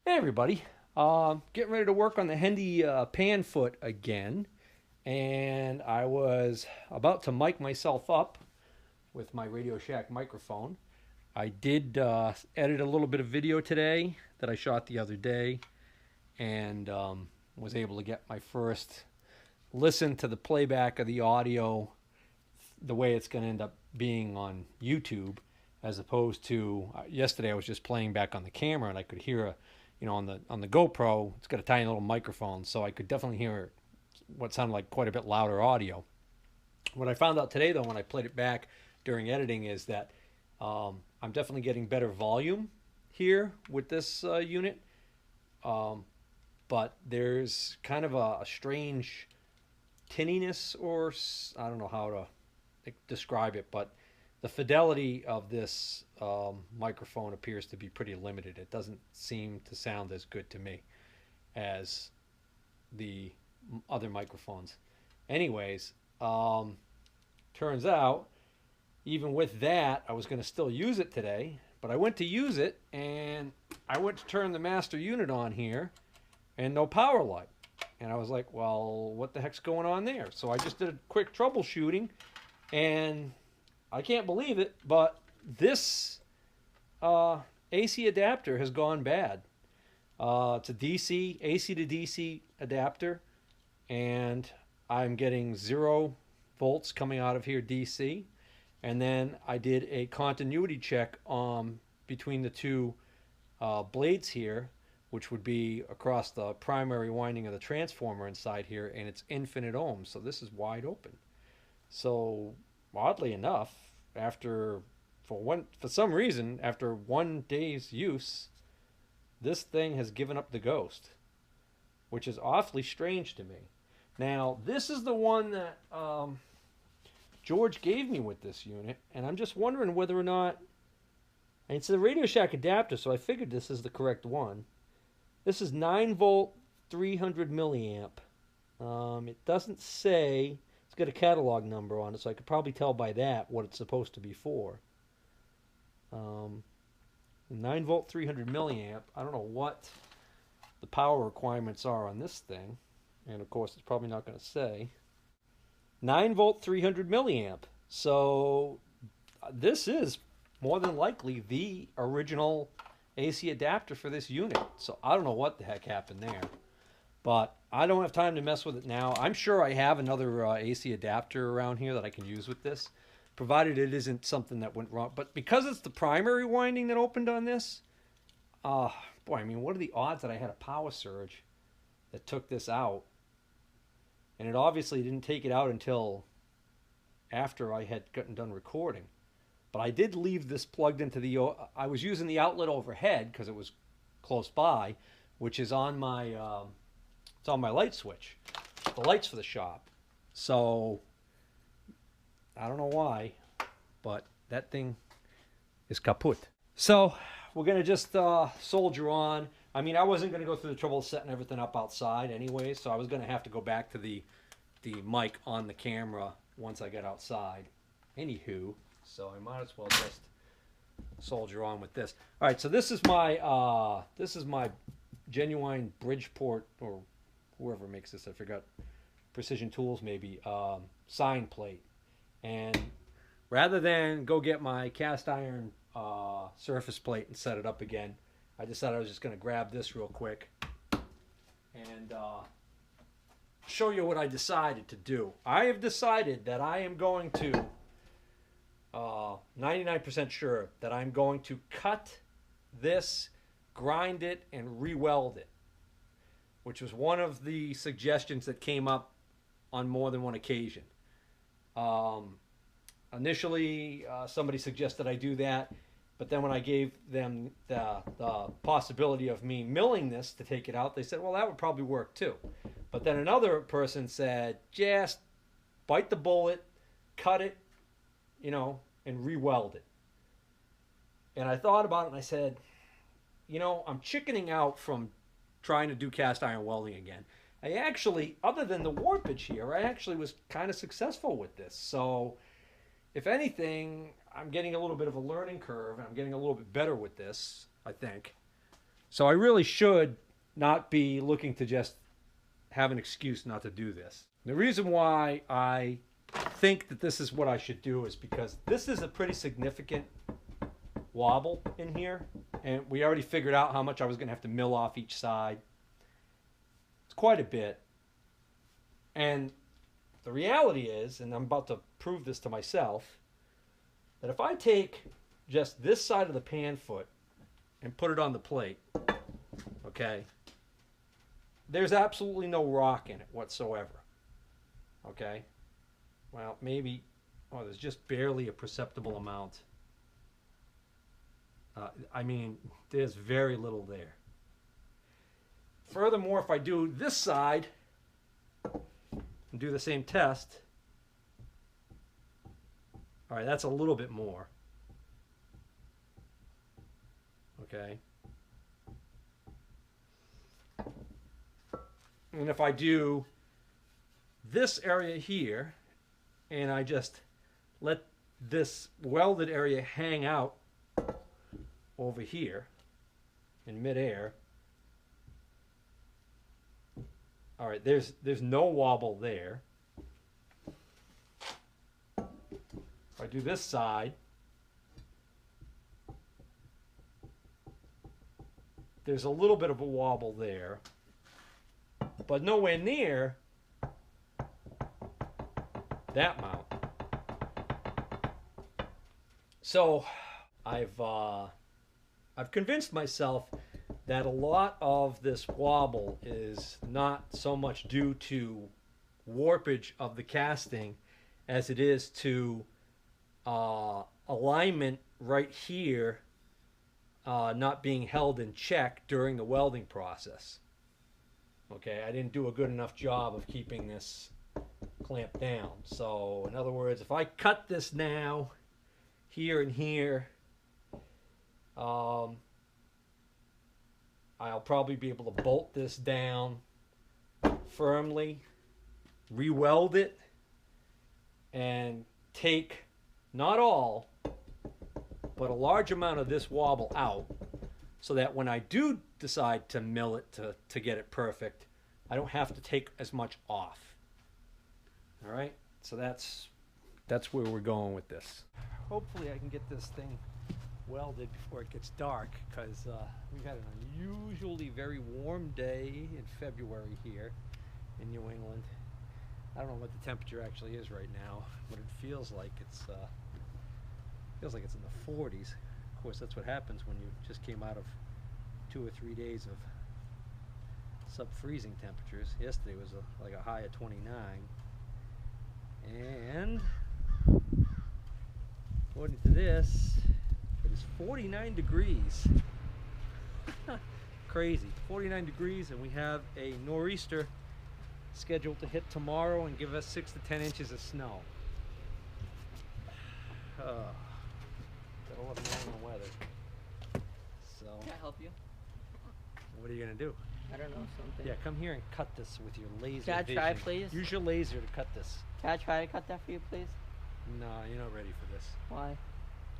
Hey everybody, getting ready to work on the Hendey pan foot again, and I was about to mic myself up with my Radio Shack microphone. I did edit a little bit of video today that I shot the other day, and was able to get my first listen to the playback of the audio the way it's going to end up being on YouTube, as opposed to yesterday I was just playing back on the camera and I could hear on the GoPro, it's got a tiny little microphone, so I could definitely hear what sounded like quite a bit louder audio. What I found out today, though, when I played it back during editing, is that I'm definitely getting better volume here with this unit, but there's kind of a strange tinniness, or I don't know how to describe it, but the fidelity of this microphone appears to be pretty limited. It doesn't seem to sound as good to me as the other microphones. Anyways, turns out, even with that, I was going to still use it today, but I went to use it, and I went to turn the master unit on here, and no power light. And I was like, well, what the heck's going on there? So I just did a quick troubleshooting, and I can't believe it, but this AC adapter has gone bad. It's a AC to DC adapter, and I'm getting 0 volts coming out of here DC. And then I did a continuity check between the two blades here, which would be across the primary winding of the transformer inside here, and it's infinite ohms, so this is wide open. So oddly enough, for some reason, after 1 day's use, this thing has given up the ghost, which is awfully strange to me. Now, this is the one that George gave me with this unit, and I'm just wondering whether or not, and it's a Radio Shack adapter, so I figured this is the correct one. This is 9 volt, 300 milliamp. It doesn't say. It's got a catalog number on it, so I could probably tell by that what it's supposed to be for. 9 volt, 300 milliamp. I don't know what the power requirements are on this thing, and of course it's probably not going to say. 9 volt, 300 milliamp. So this is more than likely the original AC adapter for this unit. So I don't know what the heck happened there, but I don't have time to mess with it now. I'm sure I have another AC adapter around here that I can use with this, provided it isn't something that went wrong. But because it's the primary winding that opened on this, boy, I mean, what are the odds that I had a power surge that took this out? And it obviously didn't take it out until after I had gotten done recording. But I did leave this plugged into I was using the outlet overhead because it was close by, which is on my, it's on my light switch, the lights for the shop. So I don't know why, but that thing is kaput. So we're going to just soldier on. I mean, I wasn't going to go through the trouble of setting everything up outside anyway, so I was going to have to go back to the mic on the camera once I get outside. Anywho, so I might as well just soldier on with this. All right, so this is my genuine Bridgeport, or whoever makes this, I forgot, Precision Tools maybe, sign plate. And rather than go get my cast iron surface plate and set it up again, I decided I was just going to grab this real quick and show you what I decided to do. I have decided that I am going to, 99% sure, that I'm going to cut this, grind it, and re-weld it, which was one of the suggestions that came up on more than one occasion. Initially, somebody suggested I do that, but then when I gave them the possibility of me milling this to take it out, they said, well, that would probably work too. But then another person said, just bite the bullet, cut it, and re-weld it. And I thought about it and I said, I'm chickening out from trying to do cast iron welding again. I actually, other than the warpage here, I actually was kind of successful with this. So if anything, I'm getting a little bit of a learning curve, and I'm getting a little bit better with this, I think. So I really should not be looking to just have an excuse not to do this. The reason why I think that this is what I should do is because this is a pretty significant wobble in here, and we already figured out how much I was going to have to mill off each side. It's quite a bit. And the reality is, and I'm about to prove this to myself, that if I take just this side of the pan foot and put it on the plate, okay, there's absolutely no rock in it whatsoever. Okay? Well, maybe, oh, there's just barely a perceptible amount. I mean, there's very little there. Furthermore, if I do this side and do the same test, all right, that's a little bit more. Okay. And if I do this area here, and I just let this welded area hang out over here in midair, all right, there's no wobble there. If I do this side, there's a little bit of a wobble there, but nowhere near that amount. So I've convinced myself that a lot of this wobble is not so much due to warpage of the casting as it is to alignment right here not being held in check during the welding process. Okay, I didn't do a good enough job of keeping this clamped down. So in other words, if I cut this now here and here, I'll probably be able to bolt this down firmly, re-weld it, and take not all, but a large amount of this wobble out, so that when I do decide to mill it to get it perfect, I don't have to take as much off. All right, so that's where we're going with this. Hopefully I can get this thing welded before it gets dark, because we've had an unusually very warm day in February here in New England. I don't know what the temperature actually is right now, but it feels like it's in the 40s. Of course, that's what happens when you just came out of 2 or 3 days of sub-freezing temperatures. Yesterday was like a high of 29, and according to this, it is 49 degrees. Crazy. 49 degrees, and we have a nor'easter scheduled to hit tomorrow and give us 6 to 10 inches of snow. Gotta love New England weather. So, can I help you? what are you gonna do? I don't know, something. Yeah, come here and cut this with your laser Can I vision. try, please? Use your laser to cut this. Can I try to cut that for you, please? No, you're not ready for this. Why?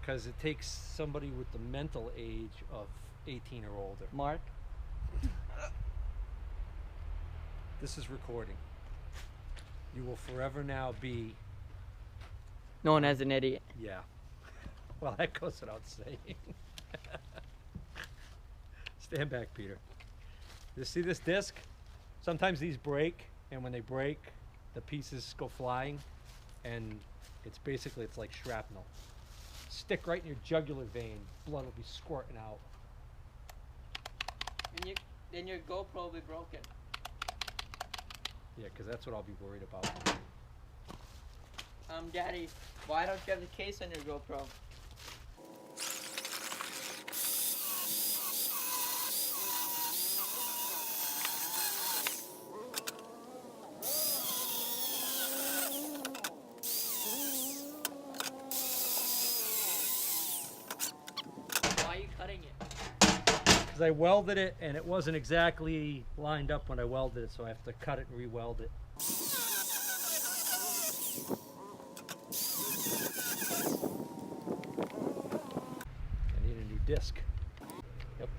Because it takes somebody with the mental age of 18 or older. Mark? This is recording. You will forever now be... Known as an idiot. Yeah. Well, that goes without saying. Stand back, Peter. You see this disc? Sometimes these break, and when they break, the pieces go flying, and it's like shrapnel. Stick right in your jugular vein, blood will be squirting out. And then your GoPro will be broken. Yeah, because that's what I'll be worried about. Daddy, why don't you have the case on your GoPro? Why are you cutting it? Because I welded it, and it wasn't exactly lined up when I welded it, so I have to cut it and re-weld it. I need a new disc. Yep.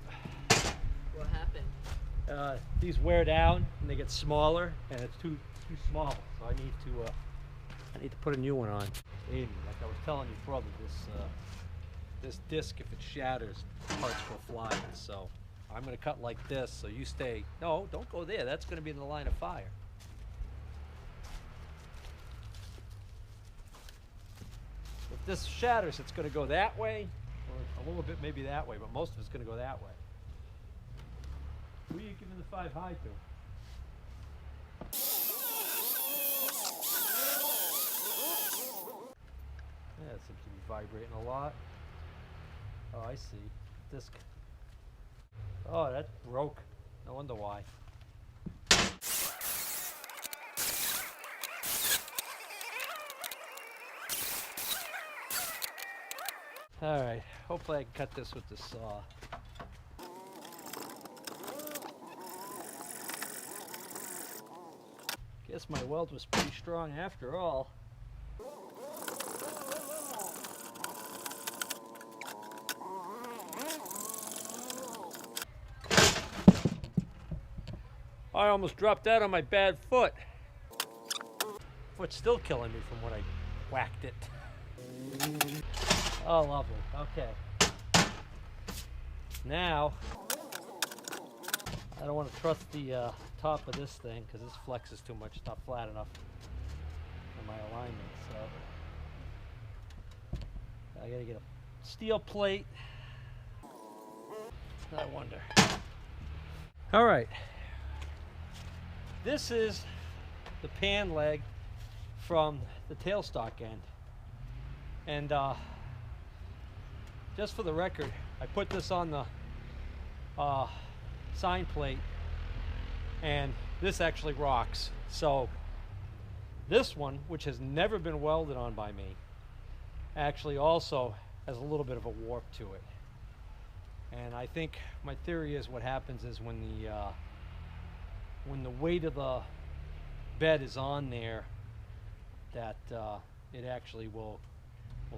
these wear down and they get smaller, and it's too small. So I need to put a new one on. Aiden, like I was telling your brother, this disc, if it shatters, parts go flying. So I'm gonna cut like this. So you stay. No, don't go there. That's gonna be in the line of fire. If this shatters, it's gonna go that way, or a little bit maybe that way, but most of it's gonna go that way. Who are you giving the 5 high to? Yeah, it seems to be vibrating a lot. Oh, I see. Disc. Oh, that broke. No wonder why. Alright, hopefully I can cut this with the saw. Guess my weld was pretty strong after all. I almost dropped that on my bad foot. Foot's still killing me from when I whacked it. Oh, lovely. Okay. Now, I don't want to trust the top of this thing because this flexes too much. It's not flat enough for my alignment. So I gotta get a steel plate. I wonder. All right. This is the pan leg from the tailstock end. And just for the record, I put this on the sign plate, and this actually rocks. So this one, which has never been welded on by me, actually also has a little bit of a warp to it. And I think my theory is what happens is when the weight of the bed is on there, that it actually will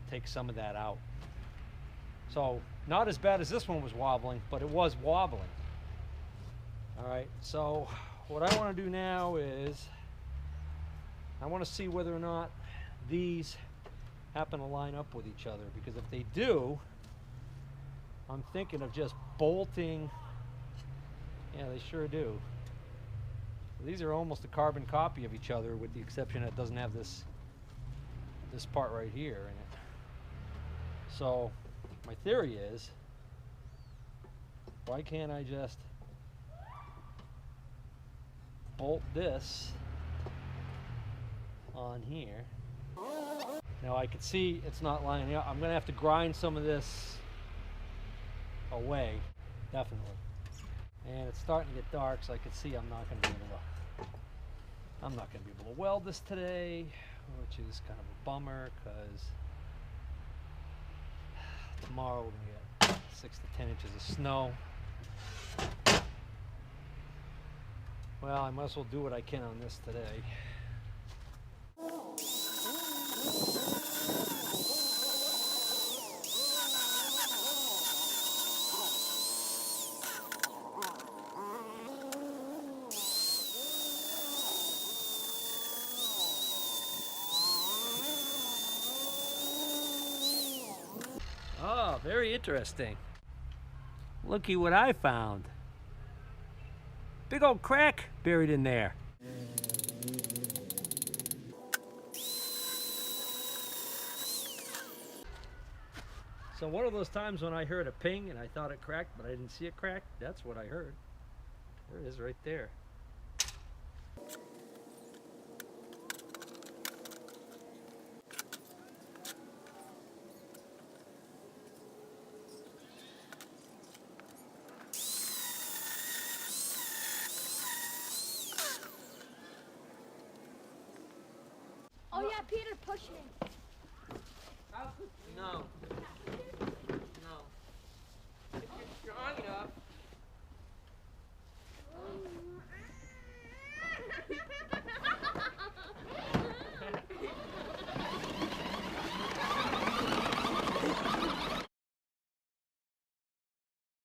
take some of that out. So not as bad as this one was wobbling, but it was wobbling. All right, so what I want to do now is I want to see whether or not these happen to line up with each other, because if they do, I'm thinking of just bolting. Yeah, they sure do. These are almost a carbon copy of each other, with the exception that it doesn't have this part right here in it. So my theory is, why can't I just bolt this on here? Now I can see it's not lining up. I'm gonna have to grind some of this away, definitely. And it's starting to get dark, so I can see I'm not gonna be able to weld this today, which is kind of a bummer, because tomorrow we're gonna get 6 to 10 inches of snow. Well, I might as well do what I can on this today. Oh, very interesting. Looky what I found. Big old crack buried in there. So one of those times when I heard a ping and I thought it cracked, but I didn't see it crack, that's what I heard. There it is right there. Oh yeah, Peter, push me. No.